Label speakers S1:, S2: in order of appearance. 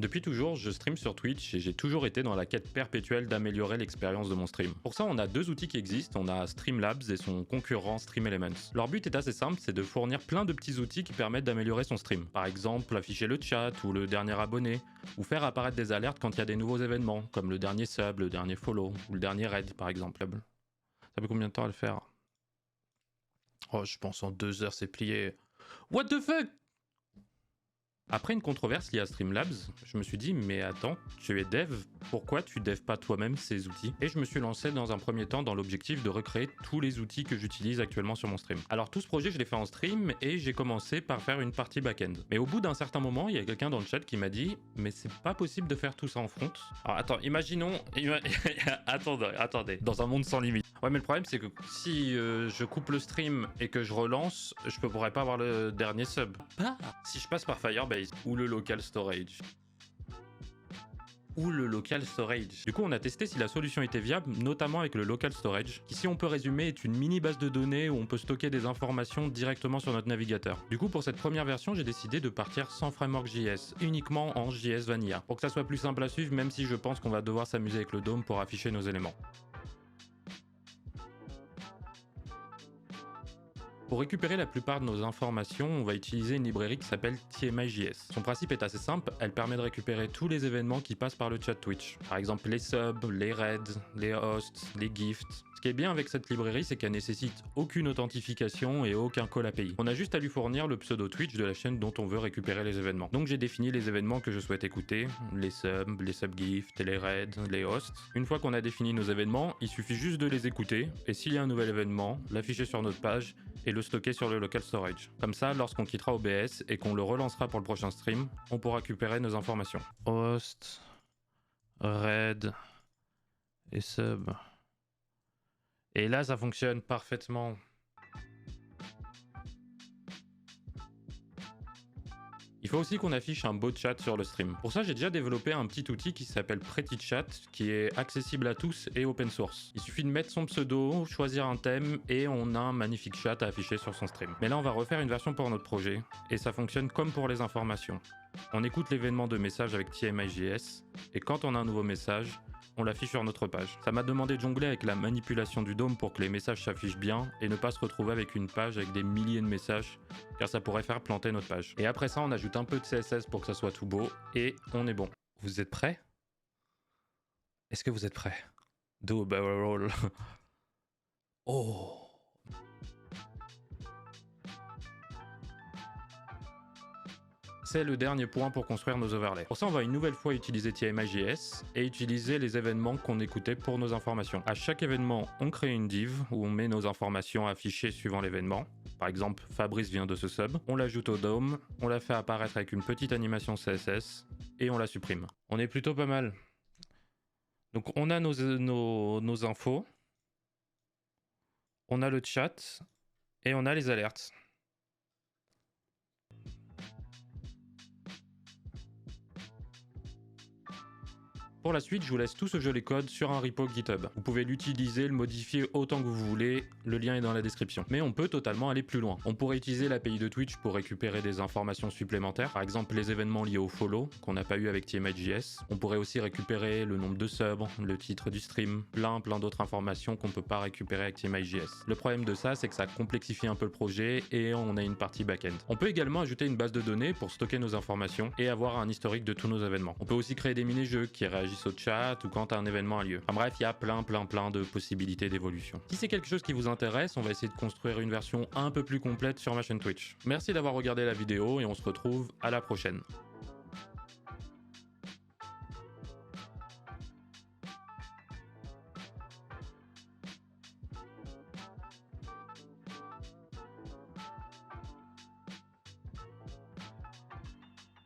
S1: Depuis toujours, je stream sur Twitch et j'ai toujours été dans la quête perpétuelle d'améliorer l'expérience de mon stream. Pour ça, on a deux outils qui existent, on a Streamlabs et son concurrent StreamElements. Leur but est assez simple, c'est de fournir plein de petits outils qui permettent d'améliorer son stream. Par exemple, afficher le chat ou le dernier abonné, ou faire apparaître des alertes quand il y a des nouveaux événements, comme le dernier sub, le dernier follow, ou le dernier raid par exemple. Ça fait combien de temps à le faire? Oh, je pense en 2 heures c'est plié. What the fuck? Après une controverse liée à Streamlabs, je me suis dit mais attends, tu es dev, pourquoi tu dev pas toi-même ces outils? Et je me suis lancé dans un premier temps dans l'objectif de recréer tous les outils que j'utilise actuellement sur mon stream. Alors tout ce projet je l'ai fait en stream et j'ai commencé par faire une partie back-end. Mais au bout d'un certain moment, il y a quelqu'un dans le chat qui m'a dit mais c'est pas possible de faire tout ça en front. Alors attends, imaginons... attendez, dans un monde sans limite. Ouais mais le problème c'est que si je coupe le stream et que je relance, je pourrais pas avoir le dernier sub. Si je passe par Firebase ou le local storage. Du coup, on a testé si la solution était viable, notamment avec le local storage, qui si on peut résumer est une mini base de données où on peut stocker des informations directement sur notre navigateur. Du coup, pour cette première version, j'ai décidé de partir sans framework JS, uniquement en JS Vanilla, pour que ça soit plus simple à suivre, même si je pense qu'on va devoir s'amuser avec le DOM pour afficher nos éléments. Pour récupérer la plupart de nos informations, on va utiliser une librairie qui s'appelle TMI.js. Son principe est assez simple, elle permet de récupérer tous les événements qui passent par le chat Twitch. Par exemple les subs, les raids, les hosts, les gifts. Ce qui est bien avec cette librairie, c'est qu'elle nécessite aucune authentification et aucun call API. On a juste à lui fournir le pseudo Twitch de la chaîne dont on veut récupérer les événements. Donc j'ai défini les événements que je souhaite écouter, les subgifts, les raids, les hosts. Une fois qu'on a défini nos événements, il suffit juste de les écouter, et s'il y a un nouvel événement, l'afficher sur notre page, et le stocker sur le local storage. Comme ça, lorsqu'on quittera OBS et qu'on le relancera pour le prochain stream, on pourra récupérer nos informations. Host, raid et sub. Et là, ça fonctionne parfaitement. Il faut aussi qu'on affiche un bot chat sur le stream. Pour ça, j'ai déjà développé un petit outil qui s'appelle PrettyChat, qui est accessible à tous et open source. Il suffit de mettre son pseudo, choisir un thème, et on a un magnifique chat à afficher sur son stream. Mais là, on va refaire une version pour notre projet, et ça fonctionne comme pour les informations. On écoute l'événement de message avec TMI.js, et quand on a un nouveau message, on l'affiche sur notre page. Ça m'a demandé de jongler avec la manipulation du DOM pour que les messages s'affichent bien et ne pas se retrouver avec une page avec des milliers de messages, car ça pourrait faire planter notre page. Et après ça, on ajoute un peu de CSS pour que ça soit tout beau, et on est bon. Vous êtes prêts? Est-ce que vous êtes prêts? Do a barrel roll. Oh! C'est le dernier point pour construire nos overlays. Pour ça, on va une nouvelle fois utiliser TMI.js et utiliser les événements qu'on écoutait pour nos informations. À chaque événement, on crée une div où on met nos informations affichées suivant l'événement. Par exemple, Fabrice vient de ce sub. On l'ajoute au DOM, on la fait apparaître avec une petite animation CSS et on la supprime. On est plutôt pas mal. Donc on a nos infos, on a le chat et on a les alertes. Pour la suite, je vous laisse tout ce joli code sur un repo GitHub. Vous pouvez l'utiliser, le modifier autant que vous voulez, le lien est dans la description. Mais on peut totalement aller plus loin. On pourrait utiliser l'API de Twitch pour récupérer des informations supplémentaires, par exemple les événements liés au follow, qu'on n'a pas eu avec TMI.js. On pourrait aussi récupérer le nombre de subs, le titre du stream, plein d'autres informations qu'on peut pas récupérer avec TMI.js. Le problème de ça, c'est que ça complexifie un peu le projet et on a une partie back-end. On peut également ajouter une base de données pour stocker nos informations et avoir un historique de tous nos événements. On peut aussi créer des mini-jeux qui réagissent au chat ou quand un événement a lieu. Enfin bref, il y a plein de possibilités d'évolution. Si c'est quelque chose qui vous intéresse, on va essayer de construire une version un peu plus complète sur ma chaîne Twitch. Merci d'avoir regardé la vidéo et on se retrouve à la prochaine.